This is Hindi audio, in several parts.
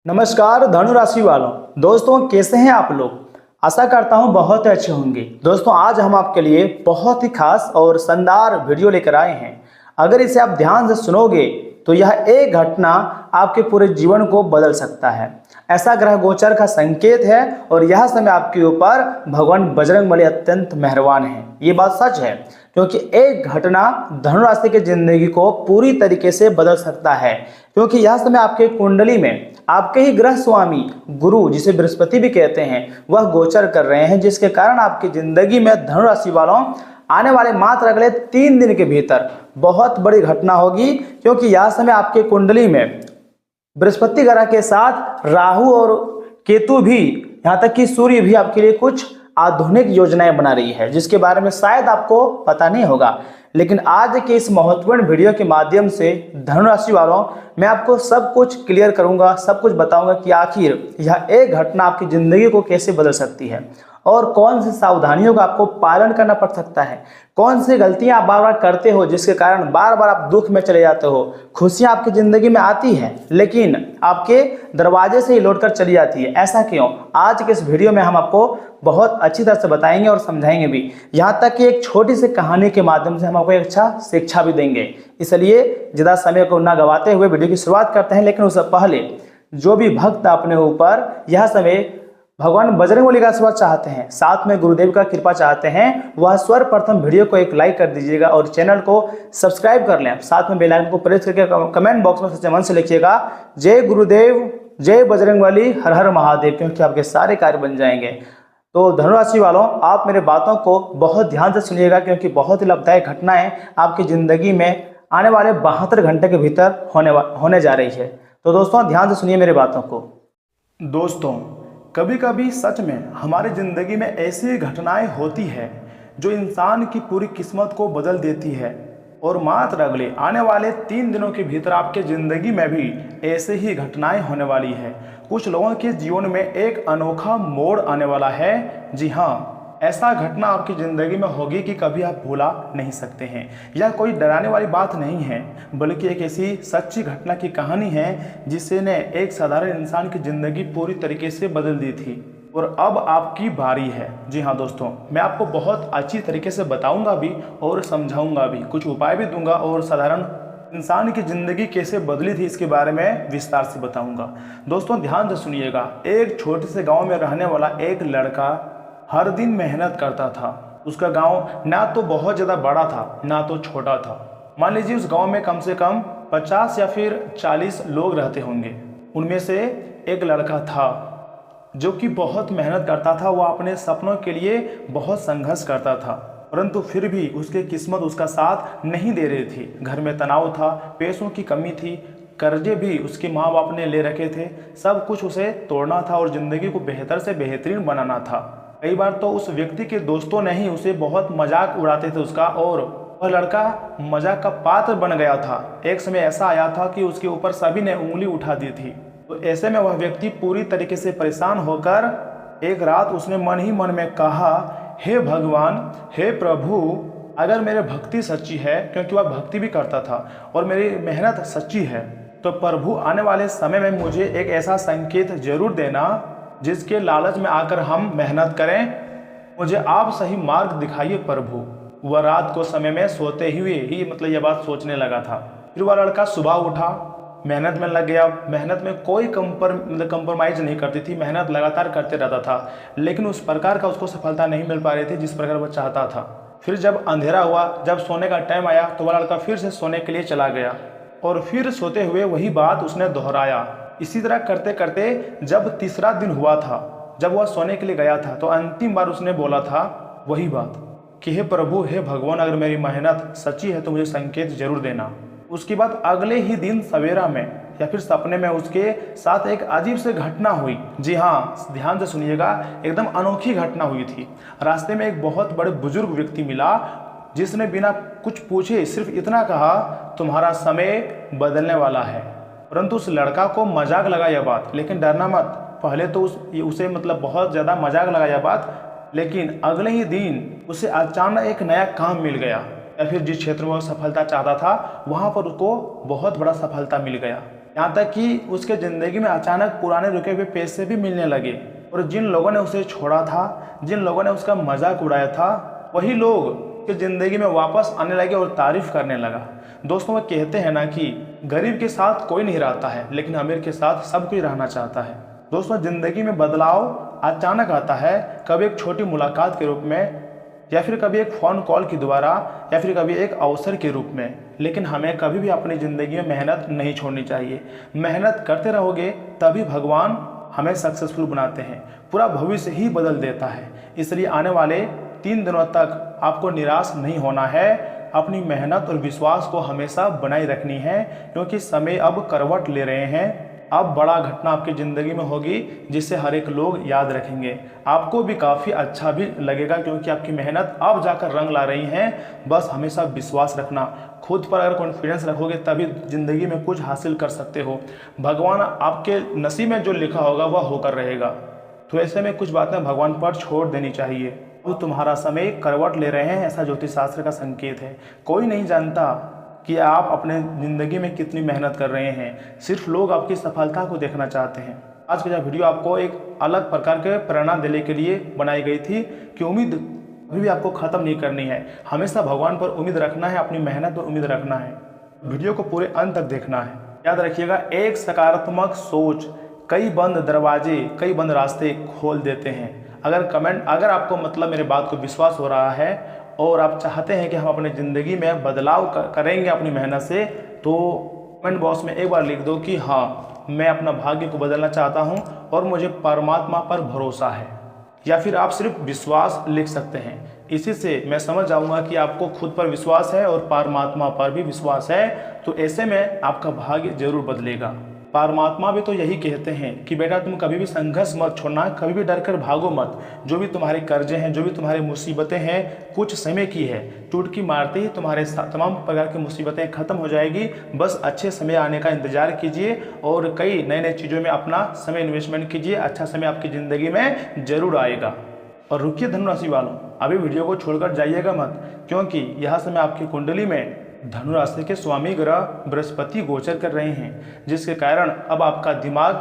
नमस्कार धनु राशि वालों। दोस्तों कैसे हैं आप लोग। आशा करता हूं बहुत अच्छे होंगे। दोस्तों आज हम आपके लिए बहुत ही खास और शानदार वीडियो लेकर आए हैं। अगर इसे आप ध्यान से सुनोगे तो यह एक घटना आपके पूरे जीवन को बदल सकता है। ऐसा ग्रह गोचर का संकेत है और यह समय आपके ऊपर भगवान बजरंगबली अत्यंत मेहरबान है। ये बात सच है क्योंकि एक घटना धनु राशि की जिंदगी को पूरी तरीके से बदल सकता है। क्योंकि यह समय आपके कुंडली में आपके ही ग्रह स्वामी गुरु, जिसे बृहस्पति भी कहते हैं, वह गोचर कर रहे हैं, जिसके कारण आपकी जिंदगी में धनु राशि वालों आने वाले मात्र अगले 3 दिन के भीतर बहुत बड़ी घटना होगी। क्योंकि यह समय आपके कुंडली में बृहस्पति ग्रह के साथ राहु और केतु भी, यहाँ तक कि सूर्य भी आपके लिए कुछ आधुनिक योजनाएं बना रही है, जिसके बारे में शायद आपको पता नहीं होगा। लेकिन आज के इस महत्वपूर्ण वीडियो के माध्यम से धनु राशि वालों मैं आपको सब कुछ क्लियर करूंगा, सब कुछ बताऊंगा कि आखिर यह एक घटना आपकी जिंदगी को कैसे बदल सकती है और कौन सी सावधानियों का आपको पालन करना पड़ सकता है, कौन सी गलतियां आप बार बार करते हो जिसके कारण बार बार आप दुख में चले जाते हो। खुशियां आपकी जिंदगी में आती हैं लेकिन आपके दरवाजे से ही लौट कर चली जाती है। ऐसा क्यों? आज के इस वीडियो में हम आपको बहुत अच्छी तरह से बताएंगे और समझाएंगे भी। यहाँ तक कि एक छोटी सी कहानी के माध्यम से हम आपको एक अच्छा शिक्षा भी देंगे। इसलिए ज़्यादा समय को ना गवाते हुए वीडियो की शुरुआत करते हैं। लेकिन उससे पहले जो भी भक्त अपने ऊपर यह समय भगवान बजरंगबली का आशीर्वाद चाहते हैं, साथ में गुरुदेव का कृपा चाहते हैं, वह सर्वप्रथम वीडियो को एक लाइक कर दीजिएगा और चैनल को सब्सक्राइब कर लें। साथ में बेल आइकन को प्रेस करके कमेंट बॉक्स में सच्चे मन से लिखिएगा जय गुरुदेव, जय बजरंगबली, हर हर महादेव, क्योंकि आपके सारे कार्य बन जाएंगे। तो धनु राशि वालों आप मेरे बातों को बहुत ध्यान से सुनिएगा क्योंकि बहुत ही लाभदायक घटनाएं आपकी जिंदगी में आने वाले 72 घंटे के भीतर होने जा रही है। तो दोस्तों ध्यान से सुनिए मेरे बातों को। दोस्तों कभी कभी सच में हमारी ज़िंदगी में ऐसी घटनाएं होती है जो इंसान की पूरी किस्मत को बदल देती है और मात्र अगले आने वाले 3 दिनों के भीतर आपके ज़िंदगी में भी ऐसे ही घटनाएं होने वाली है। कुछ लोगों के जीवन में एक अनोखा मोड़ आने वाला है। जी हाँ, ऐसा घटना आपकी ज़िंदगी में होगी कि कभी आप भूला नहीं सकते हैं। यह कोई डराने वाली बात नहीं है बल्कि एक ऐसी सच्ची घटना की कहानी है जिसने एक साधारण इंसान की ज़िंदगी पूरी तरीके से बदल दी थी और अब आपकी बारी है। जी हाँ दोस्तों, मैं आपको बहुत अच्छी तरीके से बताऊंगा भी और समझाऊंगा भी, कुछ उपाय भी दूंगा और साधारण इंसान की ज़िंदगी कैसे बदली थी इसके बारे में विस्तार से बताऊंगा। दोस्तों ध्यान से सुनिएगा। एक छोटे से गाँव में रहने वाला एक लड़का हर दिन मेहनत करता था। उसका गांव ना तो बहुत ज़्यादा बड़ा था ना तो छोटा था। मान लीजिए उस गांव में कम से कम 50 या फिर 40 लोग रहते होंगे। उनमें से एक लड़का था जो कि बहुत मेहनत करता था। वह अपने सपनों के लिए बहुत संघर्ष करता था, परंतु फिर भी उसकी किस्मत उसका साथ नहीं दे रही थी। घर में तनाव था, पैसों की कमी थी, कर्जे भी उसके माँ बाप ने ले रखे थे। सब कुछ उसे तोड़ना था और ज़िंदगी को बेहतर से बेहतरीन बनाना था। कई बार तो उस व्यक्ति के दोस्तों ने ही उसे बहुत मजाक उड़ाते थे उसका, और वह लड़का मजाक का पात्र बन गया था। एक समय ऐसा आया था कि उसके ऊपर सभी ने उंगली उठा दी थी। तो ऐसे में वह व्यक्ति पूरी तरीके से परेशान होकर एक रात उसने मन ही मन में कहा, हे भगवान, हे प्रभु, अगर मेरी भक्ति सच्ची है, क्योंकि वह भक्ति भी करता था, और मेरी मेहनत सच्ची है, तो प्रभु आने वाले समय में मुझे एक ऐसा संकेत जरूर देना जिसके लालच में आकर हम मेहनत करें। मुझे आप सही मार्ग दिखाइए प्रभु। वह रात को समय में सोते हुए ही यह बात सोचने लगा था। फिर वह लड़का सुबह उठा, मेहनत में लग गया। मेहनत में कोई कंप्रोमाइज़ नहीं करती थी, मेहनत लगातार करते रहता था, लेकिन उस प्रकार का उसको सफलता नहीं मिल पा रही थी जिस प्रकार वह चाहता था। फिर जब अंधेरा हुआ, जब सोने का टाइम आया, तो वह लड़का फिर से सोने के लिए चला गया और फिर सोते हुए वही बात उसने दोहराया। इसी तरह करते करते जब तीसरा दिन हुआ था, जब वह सोने के लिए गया था, तो अंतिम बार उसने बोला था वही बात कि हे प्रभु, हे भगवान, अगर मेरी मेहनत सच्ची है तो मुझे संकेत जरूर देना। उसके बाद अगले ही दिन सवेरा में या फिर सपने में उसके साथ एक अजीब सी घटना हुई। जी हाँ, ध्यान से सुनिएगा, एकदम अनोखी घटना हुई थी। रास्ते में एक बहुत बड़े बुजुर्ग व्यक्ति मिला जिसने बिना कुछ पूछे सिर्फ इतना कहा, तुम्हारा समय बदलने वाला है। परंतु उस लड़का को मजाक लगा यह बात, लेकिन डरना मत। पहले तो उसे बहुत ज़्यादा मजाक लगा यह बात, लेकिन अगले ही दिन उसे अचानक एक नया काम मिल गया, या फिर जिस क्षेत्र में वो सफलता चाहता था वहाँ पर उसको बहुत बड़ा सफलता मिल गया। यहाँ तक कि उसके ज़िंदगी में अचानक पुराने रुके हुए पैसे भी मिलने लगे। और जिन लोगों ने उसे छोड़ा था, जिन लोगों ने उसका मजाक उड़ाया था, वही लोग उसकी ज़िंदगी में वापस आने लगे और तारीफ करने लगा। दोस्तों, वो कहते हैं ना कि गरीब के साथ कोई नहीं रहता है, लेकिन अमीर के साथ सब कोई रहना चाहता है। दोस्तों, ज़िंदगी में बदलाव अचानक आता है, कभी एक छोटी मुलाकात के रूप में, या फिर कभी एक फ़ोन कॉल के द्वारा, या फिर कभी एक अवसर के रूप में। लेकिन हमें कभी भी अपनी ज़िंदगी में मेहनत नहीं छोड़नी चाहिए। मेहनत करते रहोगे तभी भगवान हमें सक्सेसफुल बनाते हैं, पूरा भविष्य ही बदल देता है। इसलिए आने वाले 3 दिनों तक आपको निराश नहीं होना है, अपनी मेहनत और विश्वास को हमेशा बनाए रखनी है, क्योंकि समय अब करवट ले रहे हैं। अब बड़ा घटना आपकी ज़िंदगी में होगी जिसे हर एक लोग याद रखेंगे। आपको भी काफ़ी अच्छा भी लगेगा, क्योंकि आपकी मेहनत अब जाकर रंग ला रही हैं। बस हमेशा विश्वास रखना, खुद पर अगर कॉन्फिडेंस रखोगे तभी ज़िंदगी में कुछ हासिल कर सकते हो। भगवान आपके नसीब में जो लिखा होगा वह होकर रहेगा। तो ऐसे में कुछ बातें भगवान पर छोड़ देनी चाहिए। वो तुम्हारा समय करवट ले रहे हैं, ऐसा ज्योतिष शास्त्र का संकेत है। कोई नहीं जानता कि आप अपने ज़िंदगी में कितनी मेहनत कर रहे हैं, सिर्फ लोग आपकी सफलता को देखना चाहते हैं। आज का यह वीडियो आपको एक अलग प्रकार के प्रेरणा देने के लिए बनाई गई थी कि उम्मीद कभी भी आपको ख़त्म नहीं करनी है। हमेशा भगवान पर उम्मीद रखना है, अपनी मेहनत पर उम्मीद रखना है। वीडियो को पूरे अंत तक देखना है। याद रखिएगा, एक सकारात्मक सोच कई बंद दरवाजे, कई बंद रास्ते खोल देते हैं। अगर आपको मतलब मेरे बात को विश्वास हो रहा है और आप चाहते हैं कि हम अपनी ज़िंदगी में बदलाव करेंगे अपनी मेहनत से, तो कमेंट बॉक्स में एक बार लिख दो कि हाँ, मैं अपना भाग्य को बदलना चाहता हूँ और मुझे परमात्मा पर भरोसा है। या फिर आप सिर्फ विश्वास लिख सकते हैं। इसी से मैं समझ जाऊँगा कि आपको खुद पर विश्वास है और परमात्मा पर भी विश्वास है। तो ऐसे में आपका भाग्य जरूर बदलेगा। परमात्मा भी तो यही कहते हैं कि बेटा, तुम कभी भी संघर्ष मत छोड़ना, कभी भी डर कर भागो मत। जो भी तुम्हारे कर्जे हैं, जो भी तुम्हारी मुसीबतें हैं, कुछ समय की है। चुटकी मारते ही तुम्हारे तमाम प्रकार की मुसीबतें खत्म हो जाएगी। बस अच्छे समय आने का इंतजार कीजिए और कई नए नए चीज़ों में अपना समय इन्वेस्टमेंट कीजिए। अच्छा समय आपकी ज़िंदगी में जरूर आएगा। और रुकिए धनु राशि वालों, अभी वीडियो को छोड़कर जाइएगा मत, क्योंकि यह समय आपकी कुंडली में धनु राशि के स्वामी ग्रह बृहस्पति गोचर कर रहे हैं, जिसके कारण अब आपका दिमाग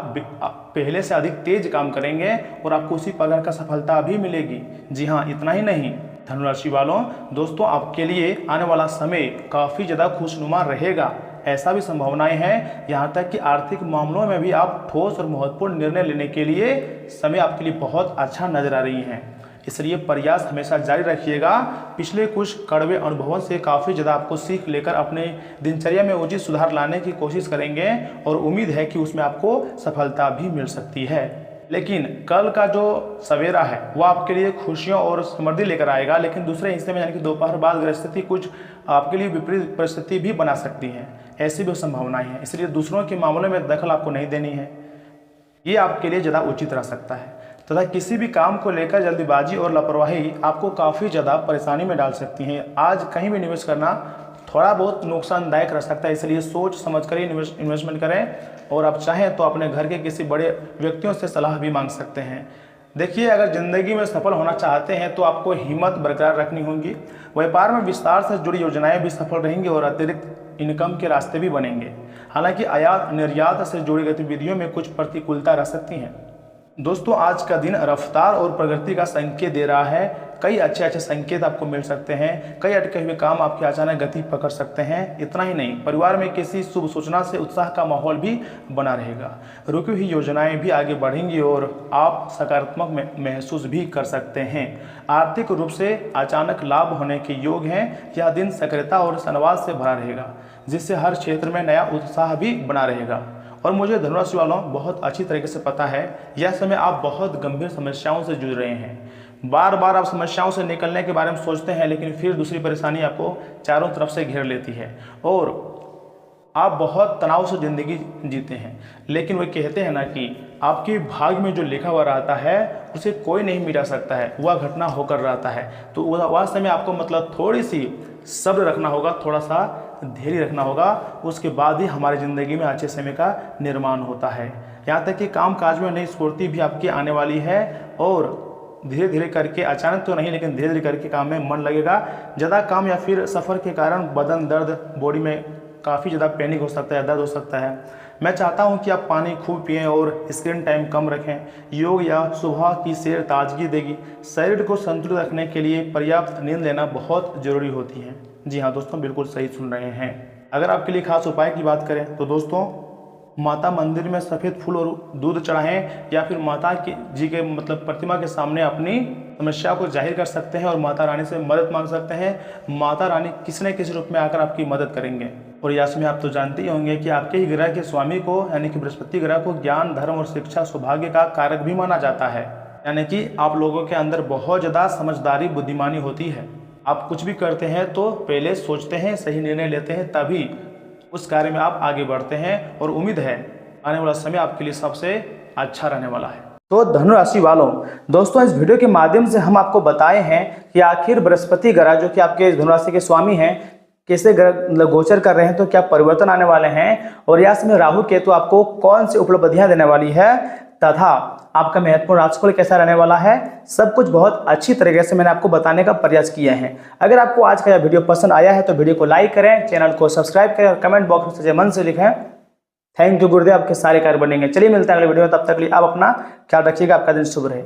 पहले से अधिक तेज काम करेंगे और आपको उसी प्रकार का सफलता भी मिलेगी। जी हाँ, इतना ही नहीं धनु राशि वालों, दोस्तों आपके लिए आने वाला समय काफ़ी ज़्यादा खुशनुमा रहेगा। ऐसा भी संभावनाएं हैं, यहाँ तक कि आर्थिक मामलों में भी आप ठोस और महत्वपूर्ण निर्णय लेने के लिए समय आपके लिए बहुत अच्छा नजर आ रही है। इसलिए प्रयास हमेशा जारी रखिएगा। पिछले कुछ कड़वे अनुभवों से काफ़ी ज़्यादा आपको सीख लेकर अपने दिनचर्या में उचित सुधार लाने की कोशिश करेंगे और उम्मीद है कि उसमें आपको सफलता भी मिल सकती है। लेकिन कल का जो सवेरा है वह आपके लिए खुशियों और समृद्धि लेकर आएगा, लेकिन दूसरे हिस्से में यानी कि दोपहर बाद ग्रहस्थिति कुछ आपके लिए विपरीत परिस्थिति भी बना सकती है। ऐसी भी संभावनाएं हैं, इसलिए दूसरों के मामलों में दखल आपको नहीं देनी है। ये आपके लिए ज़्यादा उचित रह सकता है। तथा किसी भी काम को लेकर जल्दबाजी और लापरवाही आपको काफ़ी ज़्यादा परेशानी में डाल सकती हैं। आज कहीं भी निवेश करना थोड़ा बहुत नुकसानदायक रह सकता है, इसलिए सोच समझ कर ही इन्वेस्टमेंट करें। और आप चाहें तो अपने घर के किसी बड़े व्यक्तियों से सलाह भी मांग सकते हैं। देखिए, अगर ज़िंदगी में सफल होना चाहते हैं तो आपको हिम्मत बरकरार रखनी होगी। व्यापार में विस्तार से जुड़ी योजनाएं भी सफल रहेंगी और अतिरिक्त इनकम के रास्ते भी बनेंगे। हालांकि आयात निर्यात से जुड़ी गतिविधियों में कुछ प्रतिकूलता रह सकती हैं। दोस्तों, आज का दिन रफ्तार और प्रगति का संकेत दे रहा है। कई अच्छे संकेत आपको मिल सकते हैं। कई अटके हुए काम आपकी अचानक गति पकड़ सकते हैं। इतना ही नहीं, परिवार में किसी शुभ सूचना से उत्साह का माहौल भी बना रहेगा। रुकी हुई योजनाएं भी आगे बढ़ेंगी और आप सकारात्मक महसूस भी कर सकते हैं। आर्थिक रूप से अचानक लाभ होने के योग हैं। यह दिन सक्रियता और सनवाद से भरा रहेगा, जिससे हर क्षेत्र में नया उत्साह भी बना रहेगा। और मुझे धनु राशि वालों बहुत अच्छी तरीके से पता है, यह समय आप बहुत गंभीर समस्याओं से जूझ रहे हैं। बार बार आप समस्याओं से निकलने के बारे में सोचते हैं, लेकिन फिर दूसरी परेशानी आपको चारों तरफ से घेर लेती है और आप बहुत तनाव से ज़िंदगी जीते हैं। लेकिन वे कहते हैं ना कि आपके भाग्य में जो लिखा हुआ रहता है उसे कोई नहीं मिटा सकता है, वह घटना होकर रहता है। तो वह समय आपको मतलब थोड़ी सी सब्र रखना होगा, थोड़ा सा धैर्य रखना होगा। उसके बाद ही हमारी ज़िंदगी में अच्छे समय का निर्माण होता है। यहाँ तक कि काम काज में नई स्फूर्ति भी आपकी आने वाली है और धीरे धीरे करके, अचानक तो नहीं लेकिन धीरे धीरे करके काम में मन लगेगा। ज़्यादा काम या फिर सफ़र के कारण बदन दर्द, बॉडी में काफ़ी ज़्यादा पैनिक हो सकता है, दर्द हो सकता है। मैं चाहता हूं कि आप पानी खूब पिएं और स्क्रीन टाइम कम रखें। योग या सुबह की सैर ताजगी देगी। शरीर को संतुलित रखने के लिए पर्याप्त नींद लेना बहुत ज़रूरी होती है। जी हाँ दोस्तों, बिल्कुल सही सुन रहे हैं। अगर आपके लिए खास उपाय की बात करें तो दोस्तों, माता मंदिर में सफ़ेद फूल और दूध चढ़ाएं या फिर माता जी के प्रतिमा के सामने अपनी समस्या को जाहिर कर सकते हैं और माता रानी से मदद मांग सकते हैं। माता रानी किसी न किसी रूप में आकर आपकी मदद करेंगे। और यास में आप तो जानते ही होंगे कि आपके ही ग्रह के स्वामी को यानी कि बृहस्पति ग्रह को ज्ञान, धर्म और शिक्षा, सौभाग्य का कारक भी माना जाता है। यानी कि आप लोगों के अंदर बहुत ज़्यादा समझदारी, बुद्धिमानी होती है। आप कुछ भी करते हैं तो पहले सोचते हैं, सही निर्णय लेते हैं, तभी उस कार्य में आप आगे बढ़ते हैं। और उम्मीद है आने वाला समय आपके लिए सबसे अच्छा रहने वाला है। तो धनु राशि वालों, दोस्तों इस वीडियो के माध्यम से हम आपको बताए हैं कि आखिर बृहस्पति ग्रह जो कि आपके धनु राशि के स्वामी हैं कैसे गोचर कर रहे हैं, तो क्या परिवर्तन आने वाले हैं, और या समय राहु केतु आपको कौन सी उपलब्धियां देने वाली है, तथा आपका महत्वपूर्ण राशिफल कैसा रहने वाला है। सब कुछ बहुत अच्छी तरीके से मैंने आपको बताने का प्रयास किया है। अगर आपको आज का यह वीडियो पसंद आया है तो वीडियो को लाइक करें, चैनल को सब्सक्राइब करें और कमेंट बॉक्स में सच्चे मन से लिखें थैंक यू गुरुदेव, आपके सारे कार्य बनेंगे। चलिए मिलते हैं अगले वीडियो में, तब तक के लिए आप अपना ख्याल रखिएगा। आपका दिन शुभ रहे।